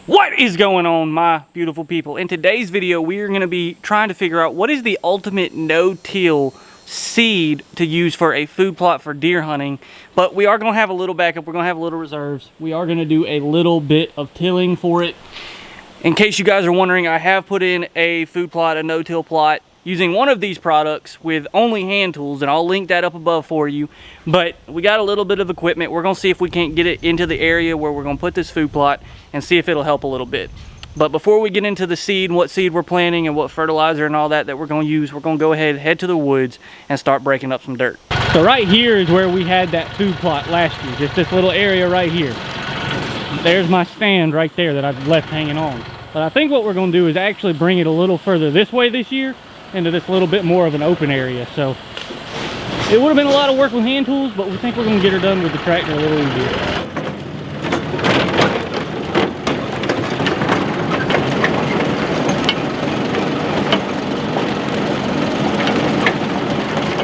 What is going on, my beautiful people? In today's video, we are going to be trying to figure out what is the ultimate no-till seed to use for a food plot for deer hunting. But we are going to have a little backup. We're going to have a little reserves. We are going to do a little bit of tilling for it. In case you guys are wondering, I have put in a food plot, a no-till plot, using one of these products with only hand tools, and I'll link that up above for you. But we got a little bit of equipment. We're going to see if we can't get it into the area where we're going to put this food plot and see if it'll help a little bit. But before we get into the seed and what seed we're planting and what fertilizer and all that we're going to use, we're going to go ahead, head to the woods and start breaking up some dirt. So right here is where we had that food plot last year, just this little area right here. There's my stand right there that I've left hanging on. But I think what we're going to do is actually bring it a little further this way this year, into this little bit more of an open area. So it would have been a lot of work with hand tools, but we think we're going to get her done with the tractor a little easier.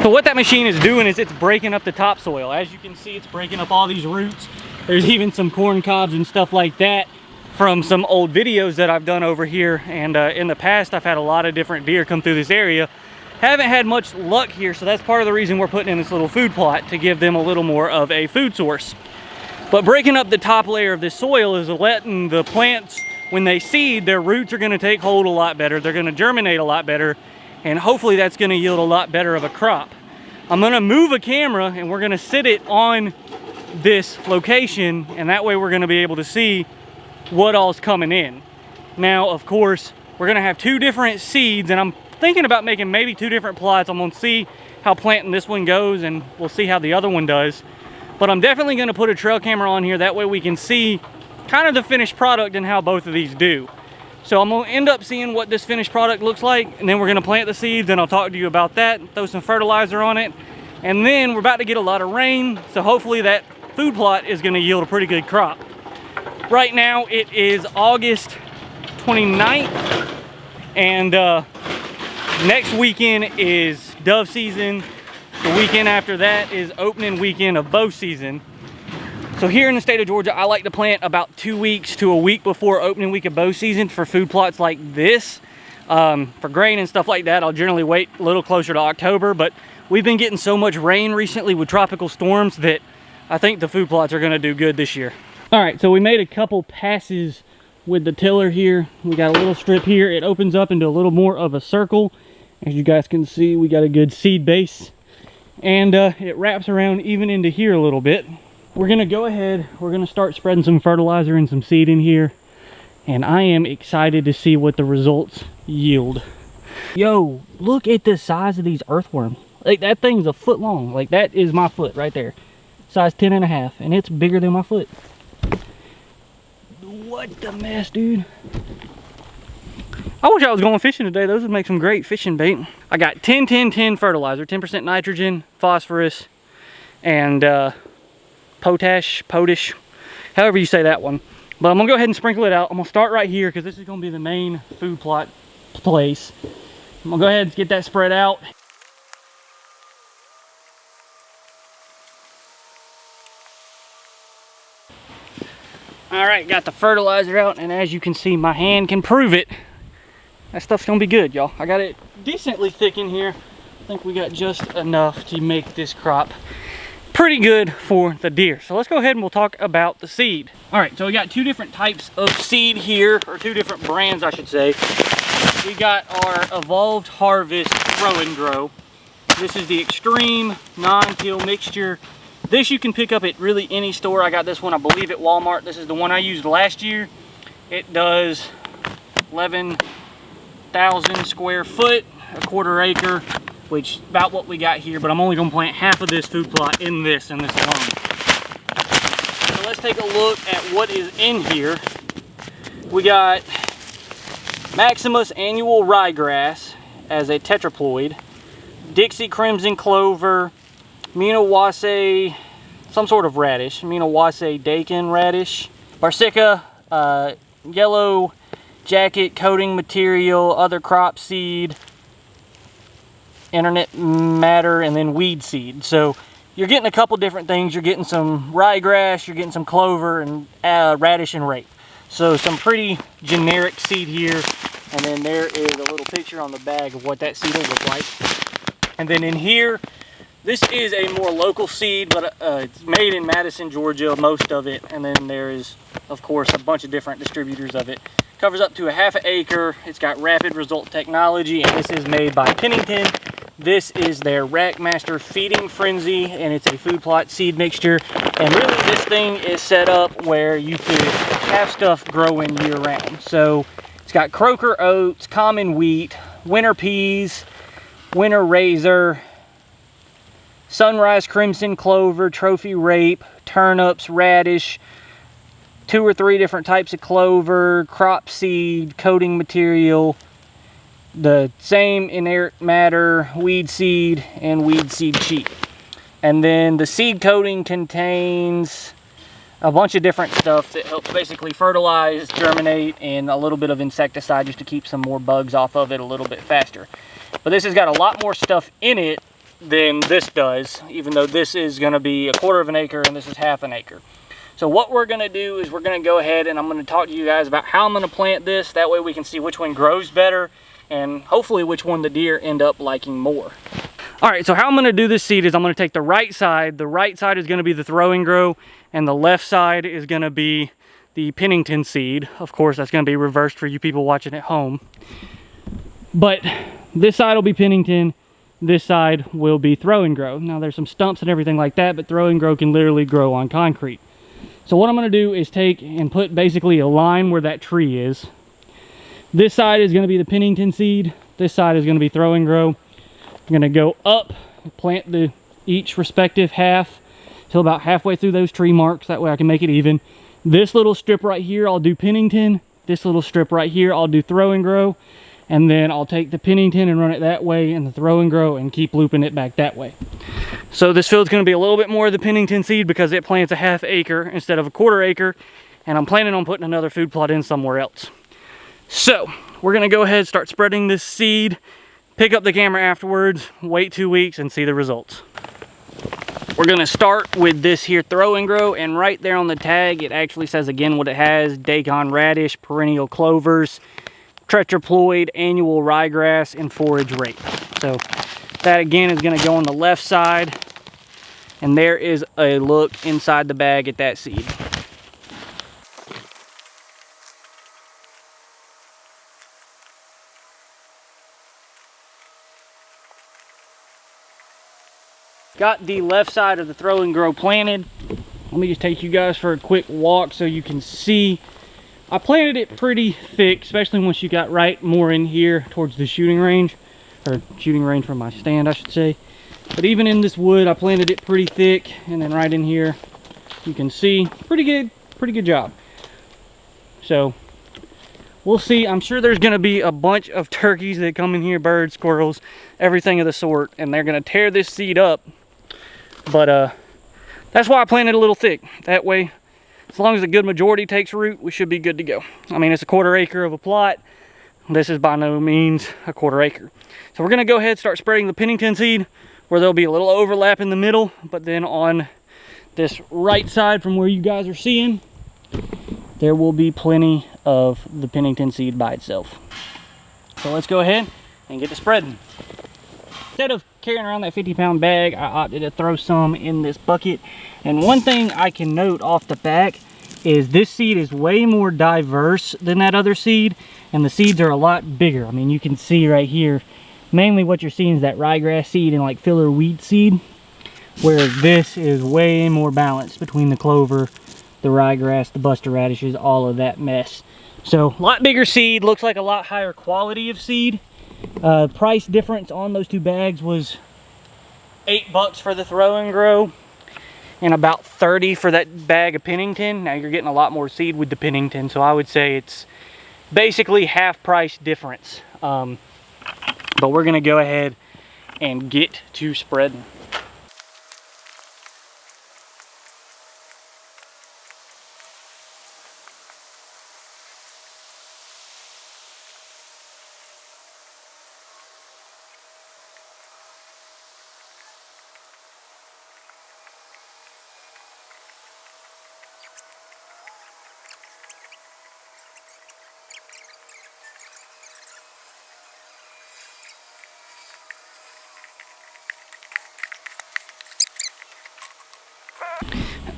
So what that machine is doing is it's breaking up the topsoil. As you can see, it's breaking up all these roots. There's even some corn cobs and stuff like that from some old videos that I've done over here. And in the past, I've had a lot of different deer come through this area. Haven't had much luck here, so that's part of the reason we're putting in this little food plot, to give them a little more of a food source. But breaking up the top layer of this soil is letting the plants, when they seed, their roots are gonna take hold a lot better. They're gonna germinate a lot better, and hopefully that's gonna yield a lot better of a crop. I'm gonna move a camera and we're gonna sit it on this location, and that way we're gonna be able to see what all's coming in. Now, of course, we're gonna have two different seeds, and I'm thinking about making maybe two different plots. I'm gonna see how planting this one goes, and we'll see how the other one does. But I'm definitely gonna put a trail camera on here, that way we can see kind of the finished product and how both of these do. So I'm gonna end up seeing what this finished product looks like, and then we're gonna plant the seeds, and I'll talk to you about that, throw some fertilizer on it. And then we're about to get a lot of rain, so hopefully that food plot is gonna yield a pretty good crop. Right now it is August 29th, and next weekend is dove season. The weekend after that is opening weekend of bow season. So here in the state of Georgia, I like to plant about 2 weeks to a week before opening week of bow season for food plots like this. For grain and stuff like that, I'll generally wait a little closer to October, but we've been getting so much rain recently with tropical storms that I think the food plots are gonna do good this year. All right, so we made a couple passes with the tiller here. We got a little strip here. It opens up into a little more of a circle. As you guys can see, we got a good seed base. And it wraps around even into here a little bit. We're gonna go ahead, we're gonna start spreading some fertilizer and some seed in here. And I am excited to see what the results yield. Yo, look at the size of these earthworms. Like, that thing's a foot long. Like, that is my foot right there. Size 10.5, and it's bigger than my foot. What the mess, dude. I wish I was going fishing today. Those would make some great fishing bait. I got 10-10-10 fertilizer, 10% nitrogen, phosphorus, and potash, however you say that one. But I'm gonna go ahead and sprinkle it out. I'm gonna start right here because this is gonna be the main food plot place. I'm gonna go ahead and get that spread out. All right, got the fertilizer out, and as you can see, my hand can prove it. That stuff's gonna be good, y'all. I got it decently thick in here. I think we got just enough to make this crop pretty good for the deer. So let's go ahead and we'll talk about the seed. All right, so we got two different types of seed here, or two different brands, I should say. We got our Evolved Harvest Grow and Grow. This is the Extreme Non-Till Mixture. This you can pick up at really any store. I got this one, I believe, at Walmart. This is the one I used last year. It does 11,000 square foot, a quarter acre, which is about what we got here, but I'm only gonna plant half of this food plot in this alone. So let's take a look at what is in here. We got Maximus Annual Ryegrass as a tetraploid, Dixie Crimson Clover, Minawase, some sort of radish, Minawase Dakin radish, Brassica, Yellow Jacket Coating Material, other crop seed, internet matter, and then weed seed. So you're getting a couple different things. You're getting some ryegrass, you're getting some clover, and radish and rape. So some pretty generic seed here, and then there is a little picture on the bag of what that seed will look like. And then in here, this is a more local seed, but it's made in Madison, Georgia, most of it. And then there is, of course, a bunch of different distributors of it. Covers up to 1/2 acre. It's got Rapid Result technology, and this is made by Pennington. This is their Rackmaster Feeding Frenzy, and it's a food plot seed mixture. And really, this thing is set up where you could have stuff growing year round. So it's got Croaker oats, common wheat, winter peas, winter razor, sunrise crimson clover, trophy rape, turnips, radish, 2 or 3 different types of clover, crop seed, coating material, the same inert matter, weed seed, and weed seed sheet. And then the seed coating contains a bunch of different stuff that helps basically fertilize, germinate, and a little bit of insecticide just to keep some more bugs off of it a little bit faster. But this has got a lot more stuff in it than this does, even though this is going to be 1/4 acre and this is 1/2 acre. So what we're going to do is we're going to go ahead and I'm going to talk to you guys about how I'm going to plant this. That way we can see which one grows better and hopefully which one the deer end up liking more. All right, so how I'm going to do this seed is I'm going to take the right side. The right side is going to be the throw and grow, and the left side is going to be the Pennington seed. Of course, that's going to be reversed for you people watching at home. But this side will be Pennington. This side will be throw and grow. Now there's some stumps and everything like that, but throw and grow can literally grow on concrete. So what I'm going to do is take and put basically a line where that tree is. This side is going to be the Pennington seed. This side is going to be throw and grow. I'm going to go up, plant each respective half till about halfway through those tree marks. That way I can make it even. This little strip right here, I'll do Pennington. This little strip right here, I'll do throw and grow. And then I'll take the Pennington and run it that way and the throw and grow and keep looping it back that way. So this field's going to be a little bit more of the Pennington seed because it plants 1/2 acre instead of 1/4 acre. And I'm planning on putting another food plot in somewhere else. So we're going to go ahead and start spreading this seed, pick up the camera afterwards, wait 2 weeks and see the results. We're going to start with this here throw and grow, and right there on the tag it actually says again what it has: Daikon radish, perennial clovers, tetraploid, annual ryegrass, and forage rape. So that again is going to go on the left side, and there is a look inside the bag at that seed. Got the left side of the throw and grow planted. Let me just take you guys for a quick walk so you can see. I planted it pretty thick, especially once you got right more in here towards the shooting range, or shooting range from my stand, I should say. But even in this wood, I planted it pretty thick, and then right in here, you can see pretty good job. So we'll see. I'm sure there's going to be a bunch of turkeys that come in here, birds, squirrels, everything of the sort, and they're going to tear this seed up. But that's why I planted a little thick. That way, as long as a good majority takes root, we should be good to go. I mean, it's 1/4 acre of a plot. This is by no means 1/4 acre. So we're going to go ahead and start spreading the Pennington seed, where there'll be a little overlap in the middle, but then on this right side from where you guys are seeing, there will be plenty of the Pennington seed by itself. So let's go ahead and get to spreading. Instead of carrying around that 50-pound bag, I opted to throw some in this bucket. And one thing I can note off the back is this seed is way more diverse than that other seed, and the seeds are a lot bigger. I mean, you can see right here, mainly what you're seeing is that ryegrass seed and like filler weed seed, whereas this is way more balanced between the clover, the ryegrass, the buster radishes, all of that mess. So a lot bigger seed, looks like a lot higher quality of seed. Price difference on those two bags was $8 for the throw and grow and about $30 for that bag of Pennington. Now you're getting a lot more seed with the Pennington, so I would say it's basically half price difference. But we're gonna go ahead and get to spreading.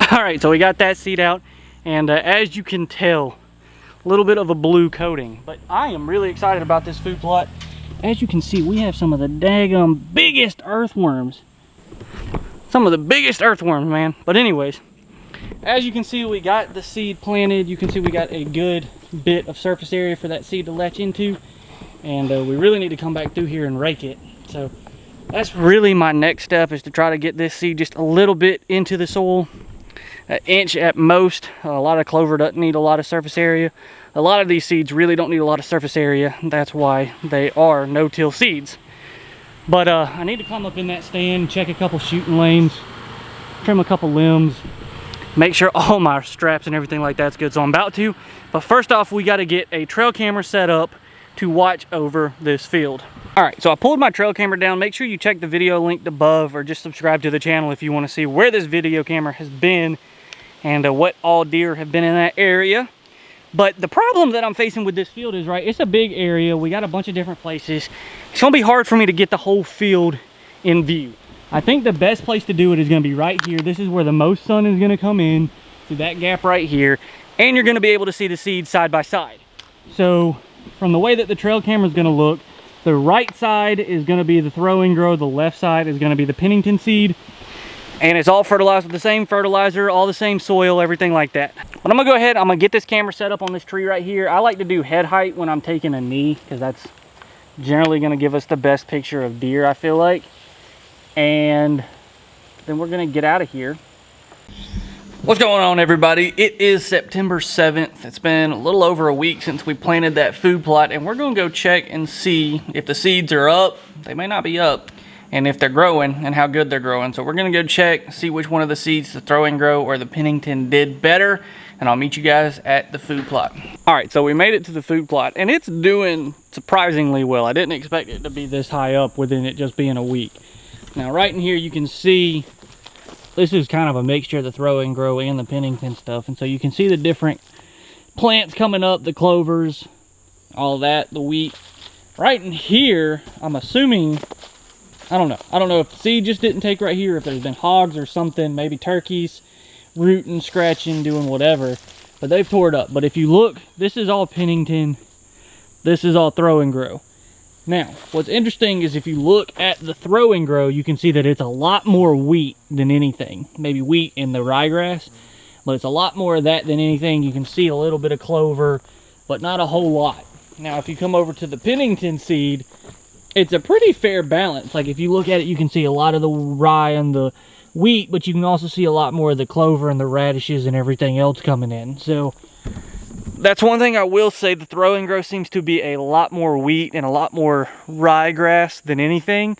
All right, so we got that seed out, and as you can tell, a little bit of a blue coating, but I am really excited about this food plot. As you can see, we have some of the daggum biggest earthworms. Some of the biggest earthworms, man. But anyways, as you can see, we got the seed planted. You can see we got a good bit of surface area for that seed to latch into, and we really need to come back through here and rake it. So that's really my next step, is to try to get this seed just a little bit into the soil, an inch at most. A lot of clover doesn't need a lot of surface area. A lot of these seeds really don't need a lot of surface area. That's why they are no-till seeds. But I need to climb up in that stand, check a couple shooting lanes, trim a couple limbs, make sure all my straps and everything like that's good. So I'm about to. But first off, we got to get a trail camera set up to watch over this field. All right, so I pulled my trail camera down. Make sure you check the video linked above, or just subscribe to the channel if you want to see where this video camera has been and what all deer have been in that area. But the problem that I'm facing with this field is, right, it's a big area. We got a bunch of different places. It's gonna be hard for me to get the whole field in view. I think the best place to do it is gonna be right here. This is where the most sun is gonna come in, through that gap right here. And you're gonna be able to see the seeds side by side. So from the way that the trail camera is gonna look, the right side is gonna be the throw and grow, the left side is gonna be the Pennington seed. And it's all fertilized with the same fertilizer, all the same soil, everything like that. But I'm gonna go ahead, I'm gonna get this camera set up on this tree right here. I like to do head height when I'm taking a knee, because that's generally gonna give us the best picture of deer, I feel like. And then we're gonna get out of here. What's going on, everybody? It is September 7th. It's been a little over a week since we planted that food plot, and we're gonna go check and see if the seeds are up. They may not be up. And if they're growing, and how good they're growing. So we're gonna go check, see which one of the seeds, the throw and grow or the Pennington, did better, and I'll meet you guys at the food plot. All right, so we made it to the food plot, and it's doing surprisingly well. I didn't expect it to be this high up within it just being a week. Now right in here you can see, this is kind of a mixture of the throw and grow and the Pennington stuff, and so you can see the different plants coming up, the clovers, all that, the wheat. Right in here, I'm assuming, I don't know if the seed just didn't take right here, if there's been hogs or something, maybe turkeys, rooting, scratching, doing whatever, but they've tore it up. But if you look, this is all Pennington, this is all throw and grow. Now, what's interesting is if you look at the throw and grow, you can see that it's a lot more wheat than anything. Maybe wheat in the ryegrass, but it's a lot more of that than anything. You can see a little bit of clover, but not a whole lot. Now, if you come over to the Pennington seed, it's a pretty fair balance. Like if you look at it, you can see a lot of the rye and the wheat, but you can also see a lot more of the clover and the radishes and everything else coming in. So that's one thing I will say, the throw and grow seems to be a lot more wheat and a lot more ryegrass than anything.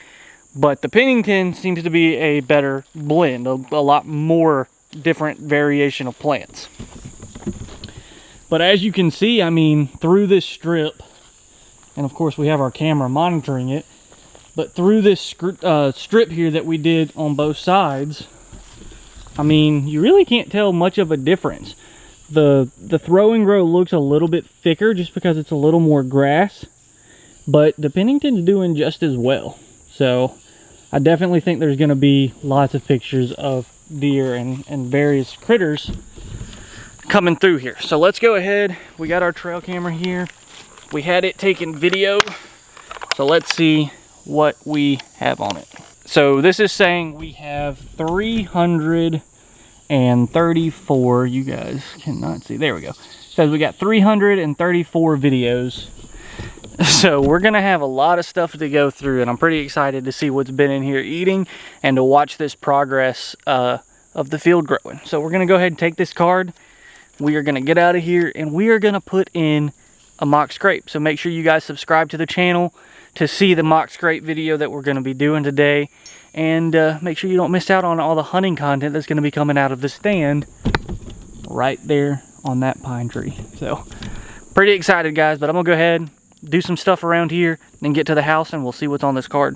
But the Pennington seems to be a better blend, a lot more different variation of plants. But as you can see, I mean, through this strip, and of course we have our camera monitoring it, but through this strip here that we did on both sides, I mean, you really can't tell much of a difference. The throw and grow looks a little bit thicker just because it's a little more grass, but the Pennington's doing just as well. So I definitely think there's going to be lots of pictures of deer and various critters coming through here. So let's go ahead. We got our trail camera here. We had it taking video, so let's see what we have on it. So this is saying we have 334, you guys cannot see, there we go. It says we got 334 videos. So we're gonna have a lot of stuff to go through, and I'm pretty excited to see what's been in here eating and to watch this progress of the field growing. So we're gonna go ahead and take this card. We are gonna get out of here, and we are gonna put in a mock scrape. So make sure you guys subscribe to the channel to see the mock scrape video that we're going to be doing today, and make sure you don't miss out on all the hunting content that's going to be coming out of the stand right there on that pine tree. So pretty excited, guys, but I'm gonna go ahead, do some stuff around here, and get to the house, and we'll see what's on this card.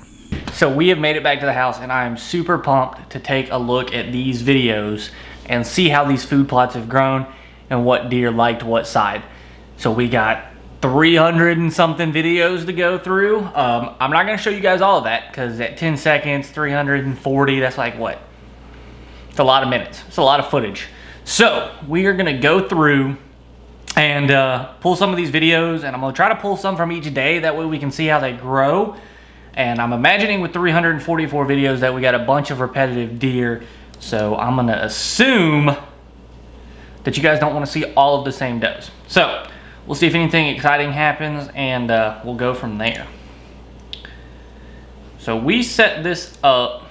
So we have made it back to the house, and I am super pumped to take a look at these videos and see how these food plots have grown and what deer liked what side. So we got 300 and something videos to go through. I'm not gonna show you guys all of that, because at 10 seconds, 340, that's like what? It's a lot of minutes. It's a lot of footage. So we are gonna go through and pull some of these videos, and I'm gonna try to pull some from each day. That way we can see how they grow. And I'm imagining with 344 videos that we got a bunch of repetitive deer. So I'm gonna assume that you guys don't wanna see all of the same does. So we'll see if anything exciting happens, and we'll go from there. So we set this up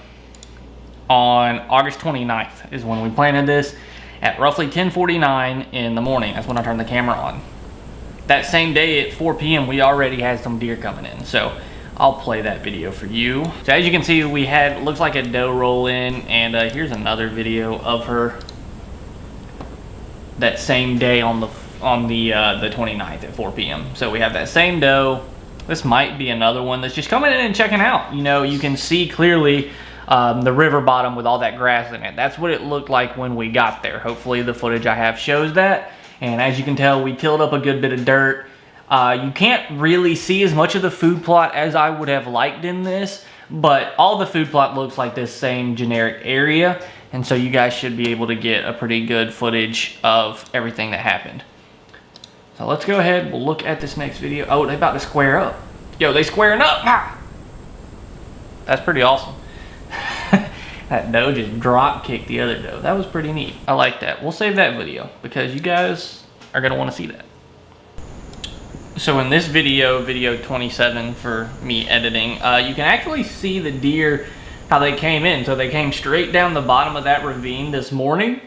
on August 29th is when we planted this at roughly 10:49 in the morning. That's when I turned the camera on. That same day at 4 p.m. we already had some deer coming in. So I'll play that video for you. So as you can see, we had, looks like a doe roll in, and here's another video of her that same day on the 29th at 4 p.m. So we have that same doe. This might be another one that's just coming in and checking out. You know, you can see clearly the river bottom with all that grass in it. That's what it looked like when we got there. Hopefully the footage I have shows that. And as you can tell, we tilled up a good bit of dirt. You can't really see as much of the food plot as I would have liked in this, but all the food plot looks like this same generic area. And so you guys should be able to get a pretty good footage of everything that happened. So let's go ahead, we'll look at this next video. Oh, they're about to square up. Yo, they squaring up. Ah! That's pretty awesome. That doe just drop kicked the other doe. That was pretty neat. I like that. We'll save that video because you guys are gonna wanna see that. So in this video, video 27 for me editing, you can actually see the deer, how they came in. So they came straight down the bottom of that ravine this morning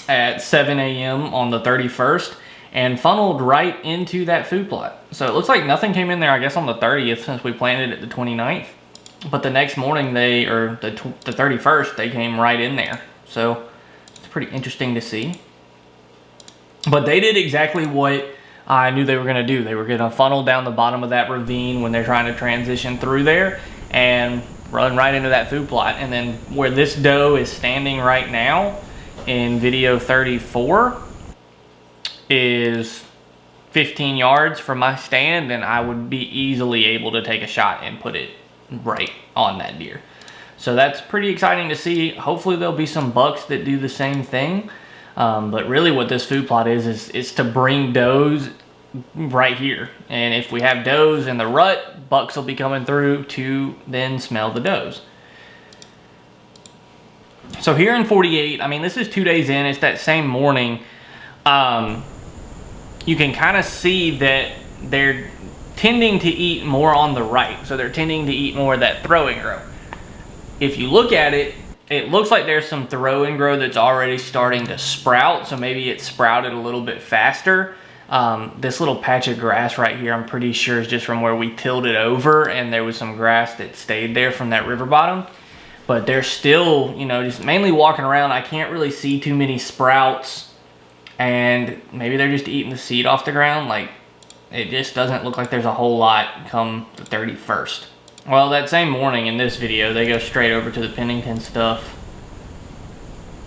at 7 a.m. on the 31st and funneled right into that food plot. So it looks like nothing came in there, I guess, on the 30th since we planted it the 29th. But the next morning, the 31st, they came right in there. So it's pretty interesting to see. But they did exactly what I knew they were gonna do. They were gonna funnel down the bottom of that ravine when they're trying to transition through there and run right into that food plot. And then where this doe is standing right now in video 34 is 15 yards from my stand, and I would be easily able to take a shot and put it right on that deer. So that's pretty exciting to see. Hopefully there'll be some bucks that do the same thing. But really what this food plot is to bring does right here. And if we have does in the rut, bucks will be coming through to then smell the does. So here in 48, I mean, this is 2 days in, it's that same morning. You can kind of see that they're tending to eat more on the right. So they're tending to eat more of that throw and grow. If you look at it, it looks like there's some throw and grow that's already starting to sprout. So maybe it sprouted a little bit faster. This little patch of grass right here, I'm pretty sure is just from where we tilled it over, and there was some grass that stayed there from that river bottom. But they're still, you know, just mainly walking around. I can't really see too many sprouts, and maybe they're just eating the seed off the ground. Like, it just doesn't look like there's a whole lot come the 31st. Well, that same morning in this video, they go straight over to the Pennington stuff.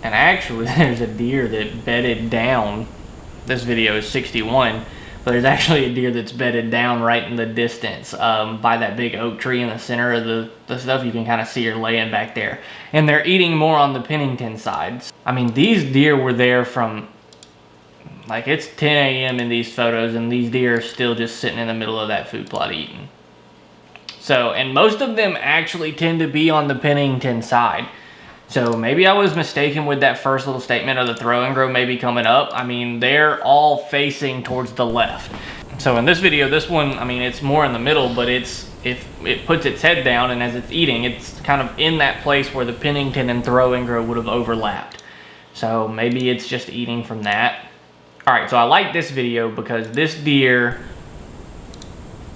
And actually, there's a deer that bedded down. This video is 61, but there's actually a deer that's bedded down right in the distance by that big oak tree in the center of the stuff. You can kind of see her laying back there. And they're eating more on the Pennington sides. I mean, these deer were there from, like, it's 10 a.m. in these photos, and these deer are still just sitting in the middle of that food plot eating. So, and most of them actually tend to be on the Pennington side. So maybe I was mistaken with that first little statement of the throw and grow maybe coming up. I mean, they're all facing towards the left. So in this video, this one, I mean, it's more in the middle, but if it puts its head down and as it's eating, it's kind of in that place where the Pennington and throw and grow would have overlapped. So maybe it's just eating from that. All right, so I like this video because this deer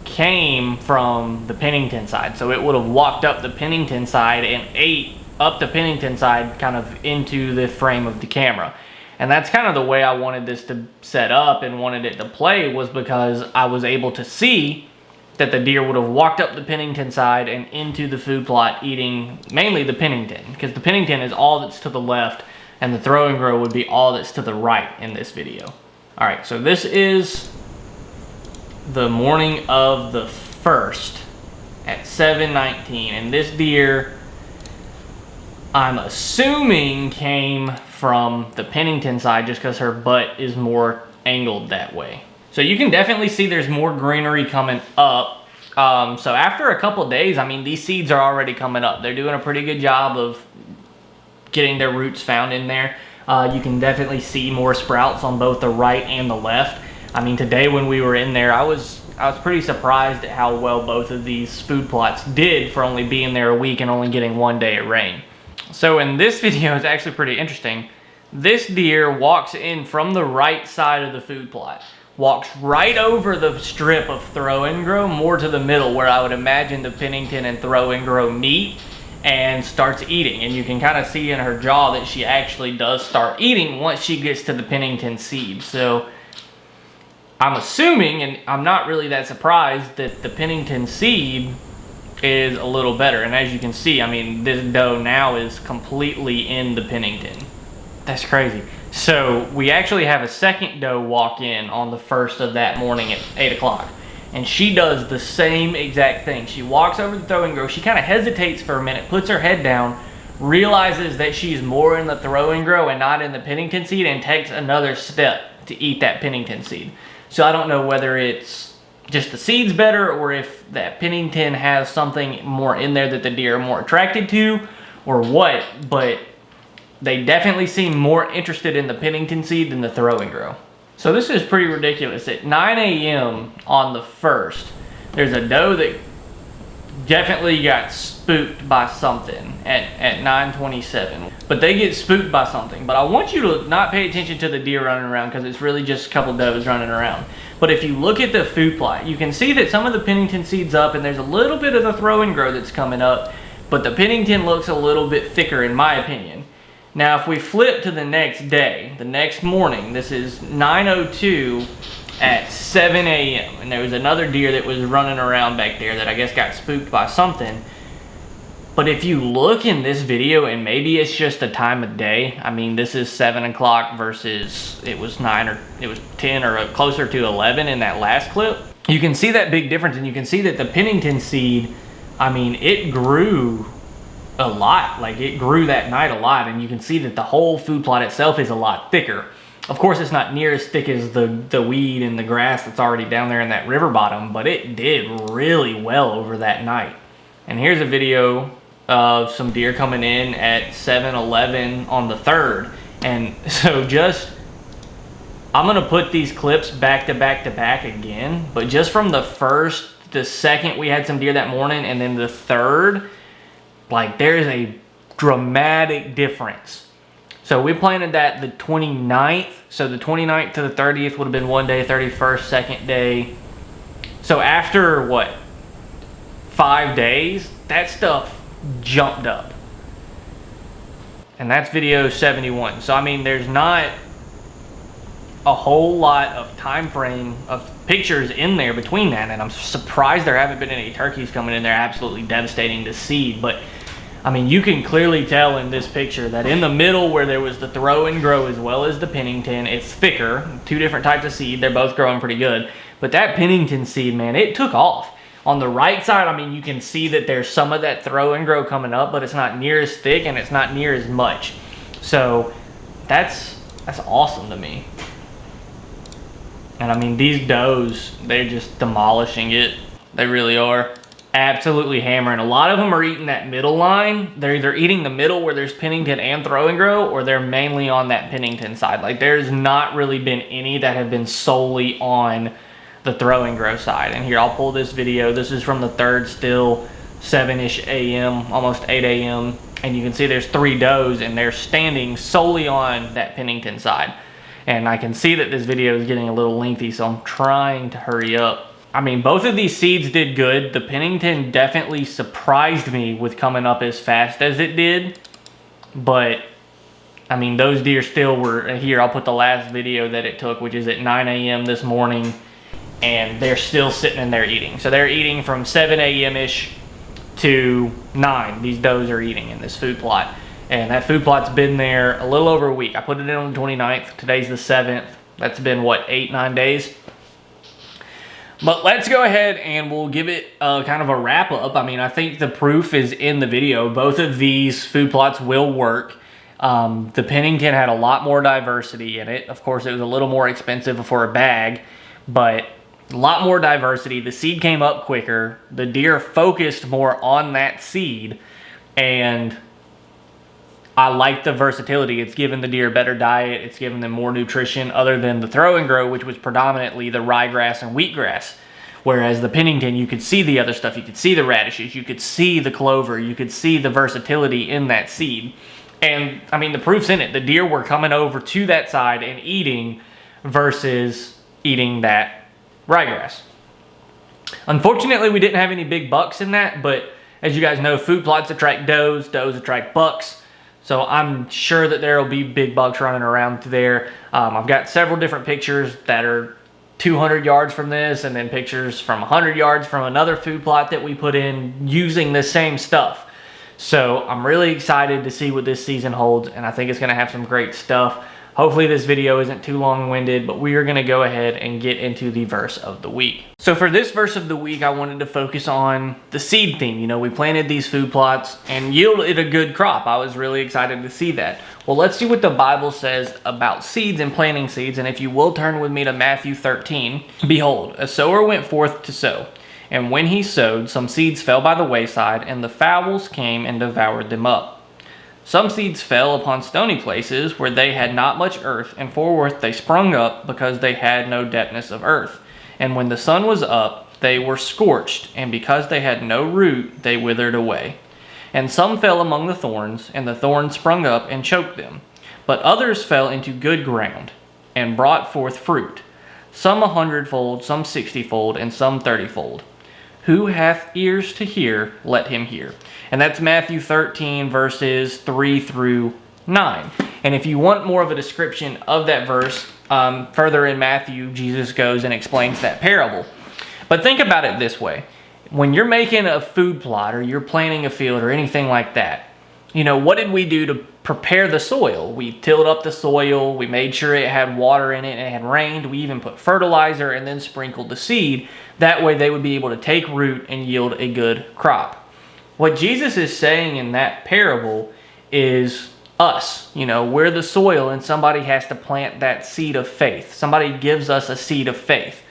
came from the Pennington side. So it would have walked up the Pennington side and ate up the Pennington side kind of into the frame of the camera. And that's kind of the way I wanted this to set up and wanted it to play, was because I was able to see that the deer would have walked up the Pennington side and into the food plot eating mainly the Pennington, because the Pennington is all that's to the left and the throw and grow would be all that's to the right in this video. All right, so this is the morning of the 1st at 7:19, and this deer, I'm assuming came from the Pennington side just because her butt is more angled that way. So you can definitely see there's more greenery coming up. So after a couple days, I mean, these seeds are already coming up. They're doing a pretty good job of getting their roots found in there. You can definitely see more sprouts on both the right and the left. I mean, today when we were in there, I was pretty surprised at how well both of these food plots did for only being there a week and only getting 1 day of rain. So in this video, it's actually pretty interesting. This deer walks in from the right side of the food plot, walks right over the strip of throw and grow, more to the middle where I would imagine the Pennington and throw and grow meet, and starts eating. And you can kind of see in her jaw that she actually does start eating once she gets to the Pennington seed. So I'm assuming, and I'm not really that surprised, that the Pennington seed is a little better. And as you can see, I mean, this doe now is completely in the Pennington. That's crazy. So we actually have a second doe walk in on the first of that morning at 8 o'clock. And she does the same exact thing. She walks over the throw and grow. She kind of hesitates for a minute, puts her head down, realizes that she's more in the throw and grow and not in the Pennington seed, and takes another step to eat that Pennington seed. So I don't know whether it's just the seed's better or if that Pennington has something more in there that the deer are more attracted to or what, but they definitely seem more interested in the Pennington seed than the throw and grow. So this is pretty ridiculous. At 9 a.m. on the 1st, there's a doe that definitely got spooked by something at 9:27. But they get spooked by something. But I want you to not pay attention to the deer running around because it's really just a couple does running around. But if you look at the food plot, you can see that some of the Pennington seed's up and there's a little bit of the throw and grow that's coming up. But the Pennington looks a little bit thicker in my opinion. Now if we flip to the next day, the next morning, this is 9:02 at 7 a.m. and there was another deer that was running around back there that I guess got spooked by something. But if you look in this video, and maybe it's just the time of day, I mean this is 7 o'clock versus it was 9 or it was 10 or closer to 11 in that last clip. You can see that big difference, and you can see that the Pennington seed, I mean it grew a lot. Like it grew that night a lot, and you can see that the whole food plot itself is a lot thicker. Of course, it's not near as thick as the weed and the grass that's already down there in that river bottom, but it did really well over that night. And here's a video of some deer coming in at 7:11 on the 3rd. And so I'm gonna put these clips back to back to back again, but just from the 1st, the 2nd we had some deer that morning, and then the 3rd, like there's a dramatic difference. So we planted that the 29th. So the 29th to the 30th would have been 1 day, 31st, 2nd day. So after what, 5 days, that stuff jumped up. And that's video 71. So I mean, there's not a whole lot of time frame of pictures in there between that. And I'm surprised there haven't been any turkeys coming in there absolutely devastating the seed. But I mean, you can clearly tell in this picture that in the middle where there was the throw and grow as well as the Pennington, it's thicker, 2 different types of seed. They're both growing pretty good. But that Pennington seed, man, it took off. On the right side, I mean, you can see that there's some of that throw and grow coming up, but it's not near as thick and it's not near as much. So that's awesome to me. And I mean, these does, they're just demolishing it. They really are. Absolutely hammering. A lot of them are eating that middle line. They're either eating the middle where there's Pennington and throw and grow, or they're mainly on that Pennington side. Like there's not really been any that have been solely on the throw and grow side. And here, I'll pull this video. This is from the 3rd, still 7-ish a.m., almost 8 a.m. And you can see there's 3 does and they're standing solely on that Pennington side. And I can see that this video is getting a little lengthy, so I'm trying to hurry up. I mean, both of these seeds did good. The Pennington definitely surprised me with coming up as fast as it did. But, I mean, those deer still were here. I'll put the last video that it took, which is at 9 a.m. this morning. And they're still sitting in there eating. So they're eating from 7 a.m.-ish to 9. These does are eating in this food plot. And that food plot's been there a little over a week. I put it in on the 29th. Today's the 7th. That's been, what, 8-9 days? But let's go ahead and we'll give it kind of a wrap up. I mean, I think the proof is in the video. Both of these food plots will work. The Pennington had a lot more diversity in it. Of course, it was a little more expensive for a bag, but a lot more diversity. The seed came up quicker. The deer focused more on that seed, and I like the versatility. It's given the deer a better diet. It's given them more nutrition other than the throw and grow, which was predominantly the ryegrass and wheatgrass. Whereas the Pennington, you could see the other stuff. You could see the radishes. You could see the clover. You could see the versatility in that seed. And, I mean, the proof's in it. The deer were coming over to that side and eating versus eating that ryegrass. Unfortunately, we didn't have any big bucks in that, but as you guys know, food plots attract does attract bucks. So I'm sure that there will be big bucks running around there. I've got several different pictures that are 200 yards from this, and then pictures from 100 yards from another food plot that we put in using the same stuff. So I'm really excited to see what this season holds, and I think it's going to have some great stuff. Hopefully this video isn't too long-winded, but we are going to go ahead and get into the verse of the week. So for this verse of the week, I wanted to focus on the seed theme. You know, we planted these food plots and yielded a good crop. I was really excited to see that. Well, let's see what the Bible says about seeds and planting seeds. And if you will turn with me to Matthew 13. Behold, a sower went forth to sow. And when he sowed, some seeds fell by the wayside, and the fowls came and devoured them up. Some seeds fell upon stony places where they had not much earth, and forthwith they sprung up, because they had no depthness of earth. And when the sun was up, they were scorched, and because they had no root, they withered away. And some fell among the thorns, and the thorns sprung up and choked them. But others fell into good ground, and brought forth fruit, some 100-fold, some 60-fold, and some 30-fold. Who hath ears to hear, let him hear. And that's Matthew 13, verses 3 through 9. And if you want more of a description of that verse, further in Matthew, Jesus goes and explains that parable. But think about it this way. When you're making a food plot, or you're planting a field, or anything like that, you know, what did we do to prepare the soil? We tilled up the soil, we made sure it had water in it, and it had rained. We even put fertilizer and then sprinkled the seed. That way they would be able to take root and yield a good crop. What Jesus is saying in that parable is us. You know, we're the soil, and somebody has to plant that seed of faith. Somebody gives us a seed of faith.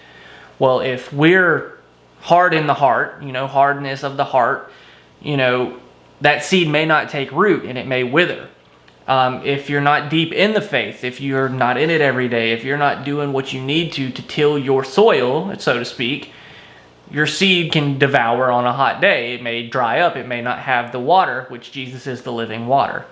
Well, if we're hard in the heart, you know, hardness of the heart, you know, that seed may not take root and it may wither. If you're not deep in the faith, if you're not in it every day, if you're not doing what you need to till your soil, so to speak, your seed can devour on a hot day. It may dry up. It may not have the water, which Jesus is the living water.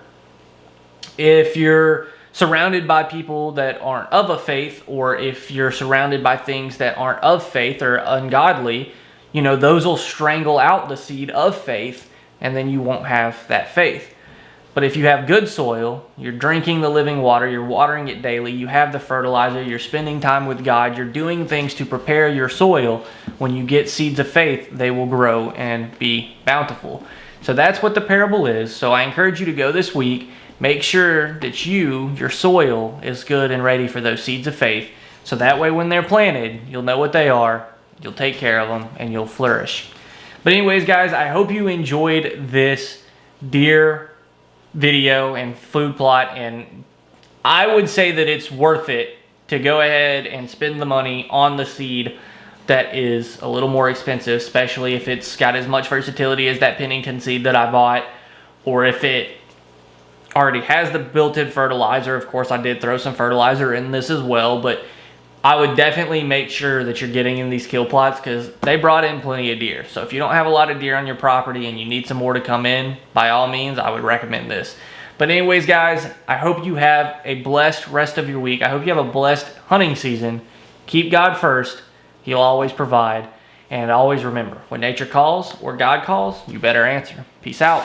If you're surrounded by people that aren't of a faith, or if you're surrounded by things that aren't of faith or ungodly, you know, those will strangle out the seed of faith, and then you won't have that faith. But if you have good soil, you're drinking the living water, you're watering it daily, you have the fertilizer, you're spending time with God, you're doing things to prepare your soil, when you get seeds of faith, they will grow and be bountiful. So that's what the parable is. So I encourage you to go this week, make sure that your soil is good and ready for those seeds of faith. So that way when they're planted, you'll know what they are, you'll take care of them, and you'll flourish. But anyways, guys, I hope you enjoyed this deer video and food plot, and I would say that it's worth it to go ahead and spend the money on the seed that is a little more expensive, especially if it's got as much versatility as that Pennington seed that I bought, or if it already has the built-in fertilizer. Of course, I did throw some fertilizer in this as well, but I would definitely make sure that you're getting in these kill plots, because they brought in plenty of deer. So if you don't have a lot of deer on your property and you need some more to come in, by all means, I would recommend this. But anyways, guys, I hope you have a blessed rest of your week. I hope you have a blessed hunting season. Keep God first. He'll always provide. And always remember, when nature calls or God calls, you better answer. Peace out.